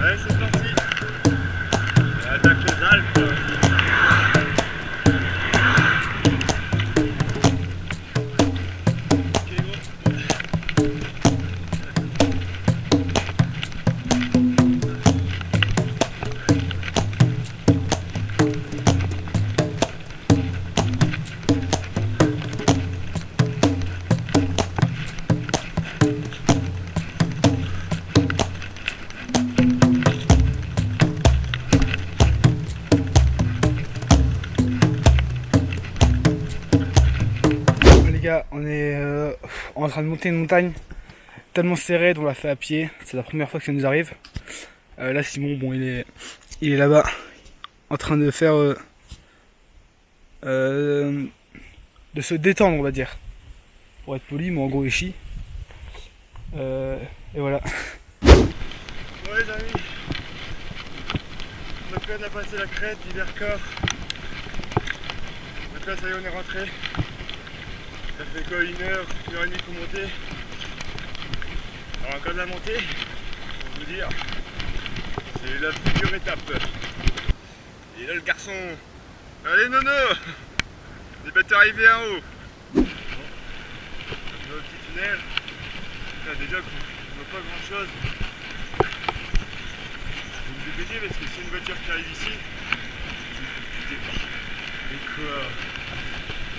Allez, c'est parti. Et attaque les Alpes. Les gars, on est en train de monter une montagne tellement serrée, on l'a fait à pied. C'est la première fois que ça nous arrive. Là, Simon, bon, il est là-bas en train de faire de se détendre, on va dire, pour être poli, mais en gros, il chie. Et voilà. Ouais, les amis, donc là on a passé la crête du Vercors. Donc là, ça y est, on est rentré. Ça fait quoi, une heure et demie pour monter. Alors, encore de la montée, pour vous dire, c'est la plus dure étape. Et là, le garçon, allez, Nono, on est bientôt arrivé en haut. Bon, on a le petit tunnel. Là, déjà, on voit pas grand chose. Vous me dépêchez parce que c'est une voiture qui arrive ici. Mais quoi?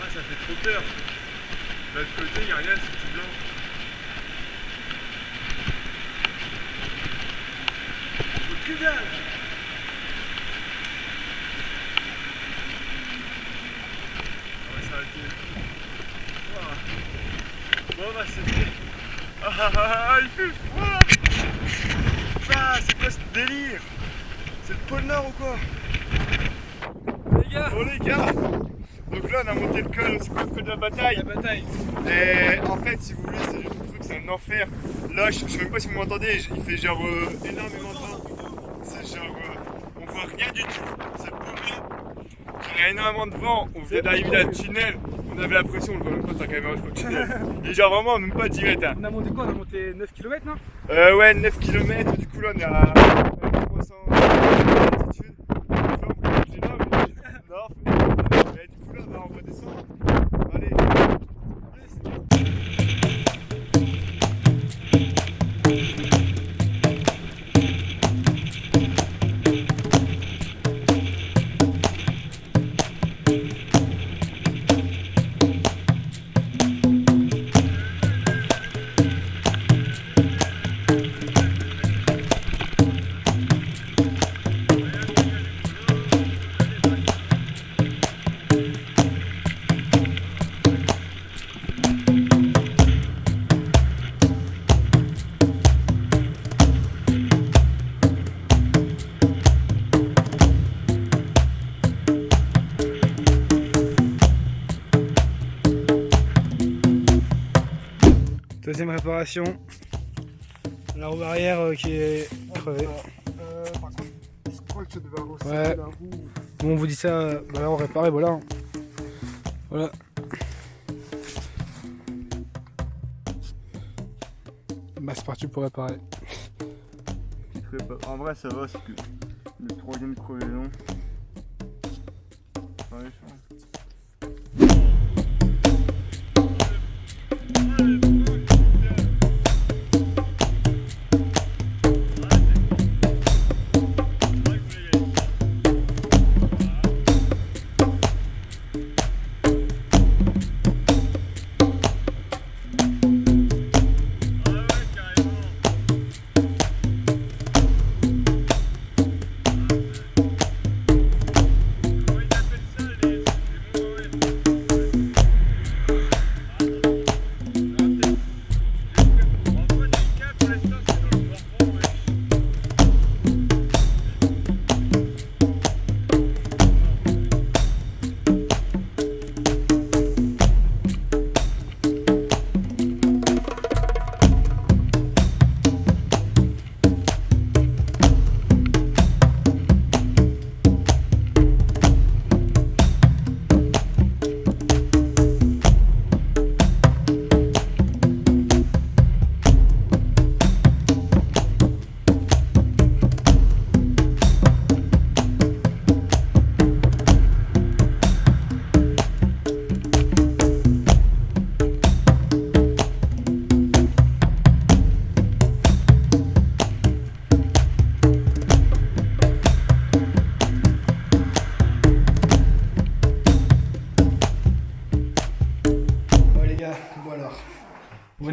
Ah, ça fait trop peur. De l'autre côté, il n'y a rien, c'est tout blanc. Faut que dalle. On va s'arrêter. Wow. Bon, bah c'est fait. Ah, il fait froid. Ah, c'est quoi ce délire? C'est le pôle Nord ou quoi? Les gars, Bon les gars, donc là on a monté le col, c'est quoi le col de la bataille? la bataille. Et en fait, si vous voulez, c'est juste un truc, c'est un enfer. Là, je sais même pas si vous m'entendez, il fait genre énormément de vent. C'est genre, on voit rien du tout, c'est paumé. Il y a énormément de vent, on venait d'arriver dans le tunnel, on avait l'impression, on le voit même pas sur la caméra, je crois, le tunnel. Et genre vraiment, même pas 10 mètres. Hein. On a monté quoi? On a monté 9 km, non? Ouais, 9 km, du coup là on est à 300 d'altitude. Donc là on peut continuer là, mais non, et du coup là on va descendre. Allez. Deuxième réparation. La roue arrière qui est crevée. Par contre, je crois que tu devais avoir aussi Ouais. la roue. Bon, on vous dit ça, bah là on répare et voilà. Voilà. Bah c'est parti pour réparer. En vrai, ça va, c'est que le troisième crevaison. Ouais,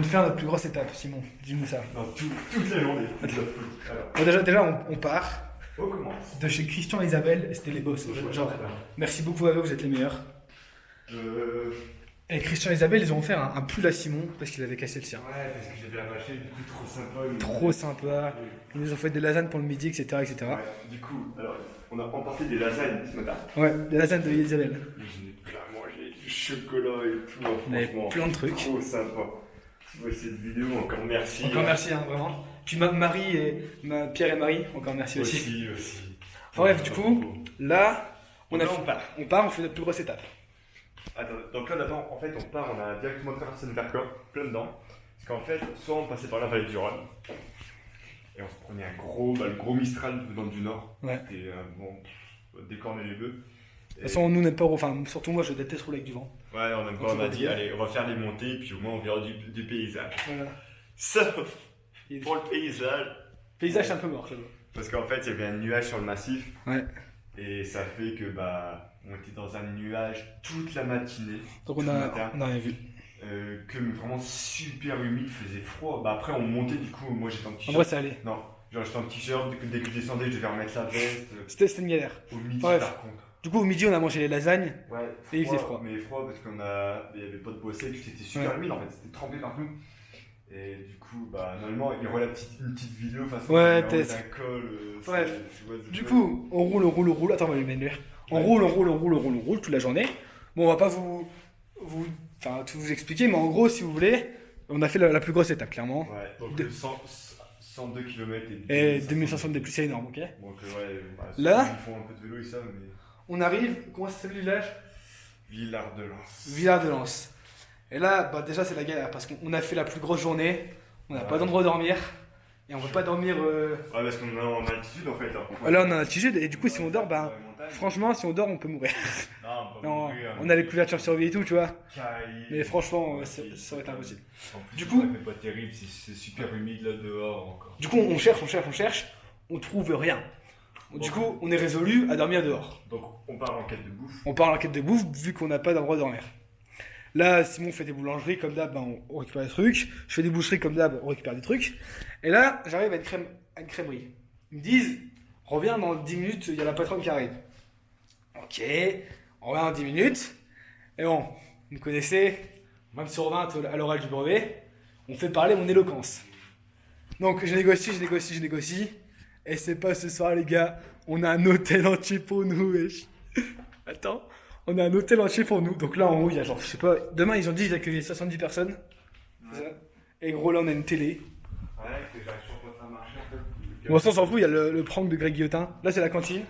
devait faire notre plus grosse étape, Simon. Dis-nous ça. Non, toute la journée. Alors, Bon, déjà on part on commence. de chez Christian et Isabelle, et c'était les boss. Genre, merci beaucoup à vous, vous êtes les meilleurs. Et Christian et Isabelle, ils ont offert un pull à Simon parce qu'il avait cassé le sien. Ouais, parce que j'ai bien lâché, du coup, trop sympa. Trop sympa. Ils nous ont fait des lasagnes pour le midi, etc. etc. Ouais, du coup, alors, on a emporté des lasagnes ce matin. Ouais, des lasagnes de Isabelle. J'en ai plein mangé, du chocolat et tout, hein, On avait franchement. plein de trucs. Trop sympa. Tu vois cette vidéo, encore merci. Encore merci, hein, vraiment. Puis Marie et Pierre et Marie, encore merci aussi. Aussi. Enfin bref, du coup, là, on part. on fait notre plus grosse étape. Attends, donc là d'abord, en fait, on a directement traversé le Vercors, plein dedans. Parce qu'en fait, soit on passait par la vallée du Rhône, et on se prenait le gros Mistral venant du nord. Ouais. Et décorner les bœufs. De toute façon, nous n'aime pas, enfin, surtout moi, je déteste rouler avec du vent. Ouais, on aime pas, on a dit, allez, on va faire les montées, puis au moins on verra du paysage. Voilà. Sauf pour le paysage. Le paysage, c'est un peu mort, ça doit. Parce qu'en fait, il y avait un nuage sur le massif. Ouais. Et ça fait que, on était dans un nuage toute la matinée. Donc tout on le a matin. rien vu. Que vraiment super humide, faisait froid. Après, on montait, du coup, moi j'étais en En t-shirt. vrai, ça allait. Non, genre j'étais en t-shirt, dès que je descendais, je devais remettre la veste. C'était une galère. Au midi, Bref. par contre. Du coup, au midi, on a mangé les lasagnes. Ouais, Et il faisait froid. Mais froid parce il y avait pas de bois sec, c'était super humide en fait, c'était trempé partout. Et du coup, normalement, il y aura une petite vidéo façon Ouais, d'un peut-être. col. Bref. Du coup, on roule. Attends, on va lui mettre l'air. On roule toute la journée. Bon, on va pas tout vous expliquer, mais en gros, si vous voulez, on a fait la plus grosse étape, clairement. Ouais, donc 102 km Et 2500 de plus, c'est énorme, ok? Donc, Là, ils font un peu de vélo, ils savent, mais. On arrive, comment ça s'appelle le village? Villard-de-Lans. Villard-de-Lans. Et là, déjà, c'est la galère parce qu'on a fait la plus grosse journée, on n'a pas d'endroit à dormir, et on veut pas dormir. Ouais, parce qu'on est en altitude en fait. Là, on a l'altitude, et du coup, si on dort, franchement, si on dort, on peut mourir. Non, on a les couvertures sur vie et tout, tu vois. Caille. Mais franchement, ça aurait été impossible. Du coup, ça fait pas terrible, c'est super humide là dehors encore. Du coup, on cherche, on trouve rien. Du coup, on est résolu à dormir dehors. Donc, on part en quête de bouffe. On part en quête de bouffe, vu qu'on n'a pas d'endroit à dormir. Là, Simon fait des boulangeries, comme d'hab, on récupère des trucs. Je fais des boucheries, comme d'hab, on récupère des trucs. Et là, j'arrive à une crèmerie. Ils me disent, reviens dans 10 minutes, il y a la patronne qui arrive. Ok, on revient dans 10 minutes. Et bon, vous me connaissez, même sur 20 à l'oral du brevet, on fait parler mon éloquence. Donc, je négocie. Et c'est pas ce soir, les gars, on a un hôtel entier pour nous, wesh. Attends. On a un hôtel entier pour nous. Donc là, en haut, il y a genre, je sais pas, demain, ils ont dit qu'ils accueillaient 70 personnes. Ouais. Et gros, là, on a une télé. Ouais, que j'arrive toujours pas à marcher en fait. Bon, ça, on s'en fout, il y a le prank de Greg Guillotin. Là, c'est la cantine.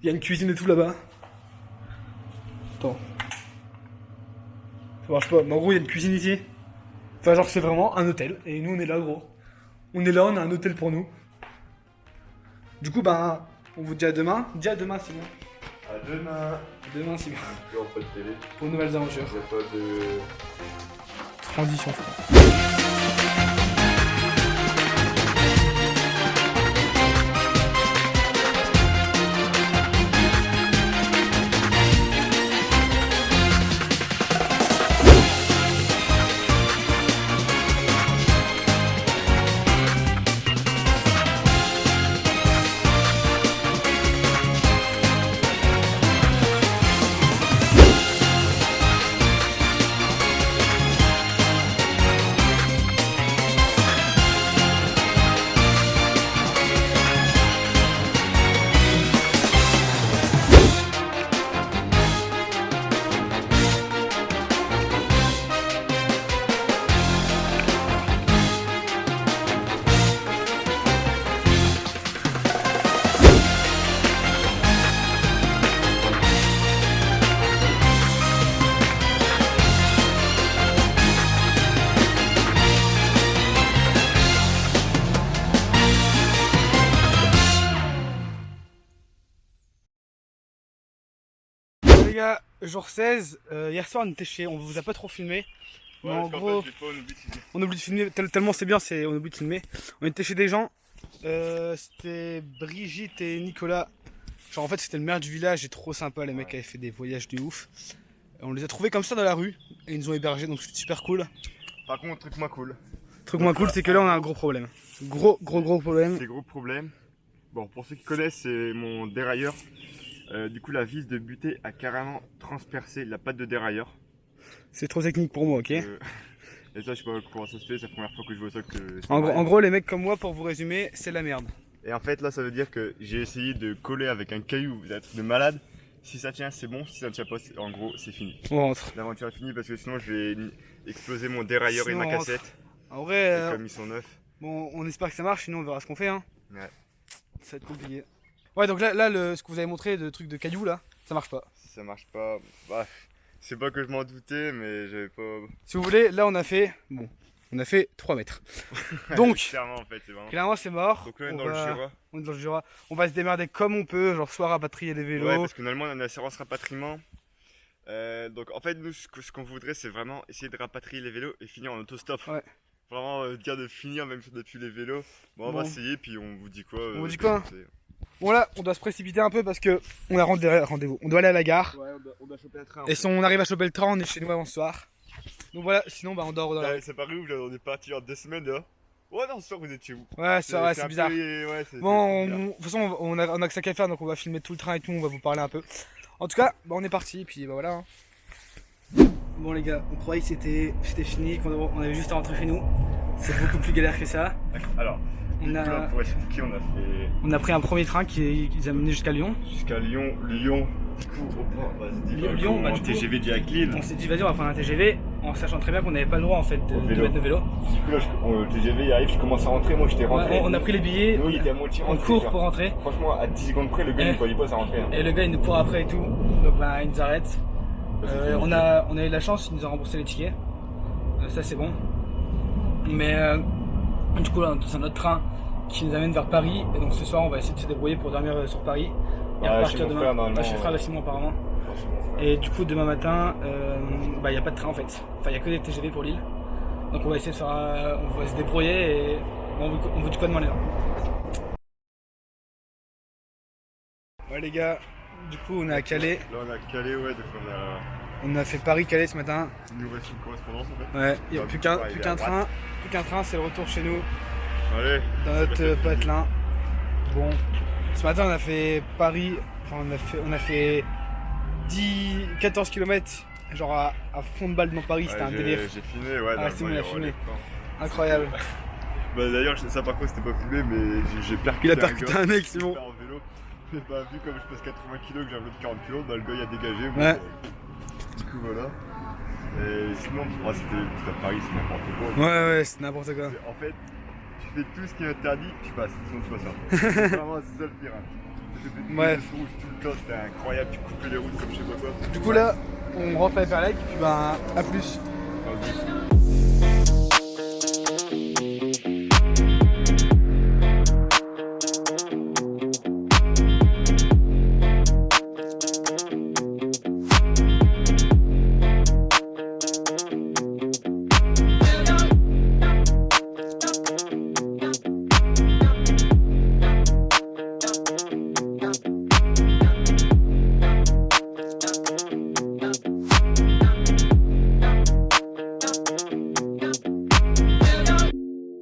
Il y a une cuisine et tout là-bas. Attends. Ça marche pas. Mais en gros, il y a une cuisine ici. Enfin, genre, c'est vraiment un hôtel. Et nous, on est là, gros. On est là, on a un hôtel pour nous. Du coup, on vous dit à demain. Dis à demain, Simon. À demain. Demain, Simon. Toujours pas de télé. Pour de nouvelles aventures. Il n'y a pas de. Transition. Les gars, jour 16, hier soir on vous a pas trop filmé. Mais en gros, on oublie de filmer, tellement c'est bien, on oublie de filmer. On était chez des gens, c'était Brigitte et Nicolas. Genre en fait c'était le maire du village et trop sympa, les mecs avaient fait des voyages de ouf. On les a trouvés comme ça dans la rue et ils nous ont hébergés, donc c'était super cool. Par contre, truc moins cool. Truc moins cool, c'est que là on a un gros problème. Gros problème. C'est gros problème. Bon, pour ceux qui connaissent, c'est mon dérailleur. Du coup, la vis de butée a carrément transpercé la patte de dérailleur. C'est trop technique pour moi, ok. Et ça, je sais pas comment ça se fait, c'est la première fois que je vois ça. En gros, les mecs comme moi, pour vous résumer, c'est la merde. Et en fait, là, ça veut dire que j'ai essayé de coller avec un caillou, vous êtes de malade. Si ça tient, c'est bon. Si ça ne tient pas, en gros, c'est fini. On rentre. L'aventure est finie parce que sinon, je vais exploser mon dérailleur et ma cassette. En vrai, Comme ils sont neufs. bon, on espère que ça marche, sinon on verra ce qu'on fait. Hein. Ouais. Ça va être compliqué. Ouais, donc là ce que vous avez montré de truc de caillou, là, ça marche pas. Ça marche pas. Bah, c'est pas que je m'en doutais, mais j'avais pas. Si vous voulez, là on a fait 3 mètres. Donc, clairement, en fait, c'est vraiment. clairement, c'est mort. Donc là, on est dans le Jura. On est dans le Jura. On va se démerder comme on peut, genre soit rapatrier les vélos. Ouais, parce que normalement, on a une assurance rapatriement. Donc en fait, nous, ce qu'on voudrait, c'est vraiment essayer de rapatrier les vélos et finir en autostop. Ouais. Vraiment dire de finir même si on n'a plus les vélos. Bon, on va essayer, puis on vous dit quoi. On vous dit quoi? Bon là, on doit se précipiter un peu parce que on a rendez-vous. On doit aller à la gare. Ouais, on doit choper un train. Et si on arrive à choper le train, on est chez nous avant ce soir. Donc voilà, sinon bah on dort dans la... C'est pas ouf, là, on est parti en 2 semaines là. Ouais, non, ce soir vous êtes chez vous. Ouais, c'est bizarre. Bon, de toute façon, on a que ça qu'à faire, donc on va filmer tout le train et tout, on va vous parler un peu. En tout cas, bah, on est parti, et puis bah voilà. Hein. Bon les gars, on croyait que c'était fini, qu'on avait juste à rentrer chez nous. C'est beaucoup plus galère que ça. Alors, pour expliquer, on a pris un premier train qui nous a mené jusqu'à Lyon. Jusqu'à Lyon, du coup, Lyon, en TGV direct Lille. On s'est dit vas-y, on va prendre un TGV, en sachant très bien qu'on n'avait pas le droit en fait de mettre nos vélos. Du coup là, le TGV il arrive, je commence à rentrer, moi j'étais rentré. Ouais, on a pris les billets, il était à moitié on court pour rentrer. Franchement, à 10 secondes près, le gars il ne croyait pas ça rentrer. Hein. Et le gars il nous court après et tout, donc bah il nous arrête. On a eu de la chance, il nous a remboursé les tickets. Ça c'est bon. Mais du coup là, c'est un autre train qui nous amène vers Paris. Et donc ce soir on va essayer de se débrouiller pour dormir sur Paris. Et repartir demain. Chez frère Simon apparemment. Et du coup demain matin, bah y a pas de train en fait. Enfin y a que des TGV pour Lille. Donc on va essayer de faire, on va se débrouiller et on vous dit quoi demain les gars. Ouais les gars, du coup on est à Calais. Là on a Calais, ouais, donc on a fait Paris-Calais ce matin. Il nous reste une correspondance en fait. Ouais, il n'y a plus qu'un train. Plus qu'un train, c'est le retour chez nous. Allez. Dans notre patelin. Bon. Ce matin on a fait Paris. Enfin on a fait 14 km genre à fond de balle dans Paris, c'était un délire. J'ai filmé, ouais. Ah c'est bon, il a filmé. Incroyable. Bah d'ailleurs ça par contre c'était pas filmé mais j'ai percuté. Il a percuté un mec, c'est bon. En vélo. Mais bah vu comme je pèse 80 kg que j'ai un vélo de 40 kg, bah le gars il a dégagé. Ouais. Du coup voilà. Et sinon c'était à Paris, c'est n'importe quoi. Ouais c'est n'importe quoi. En fait, tu fais tout ce qui est interdit, tu passes, sinon tu passes pas. Vraiment c'est ça le pire. Ouais. Tout le temps, c'était incroyable, tu coupais les routes comme je sais pas quoi. Du coup là, on rentre à Hyperlake et puis bah à plus. Ah,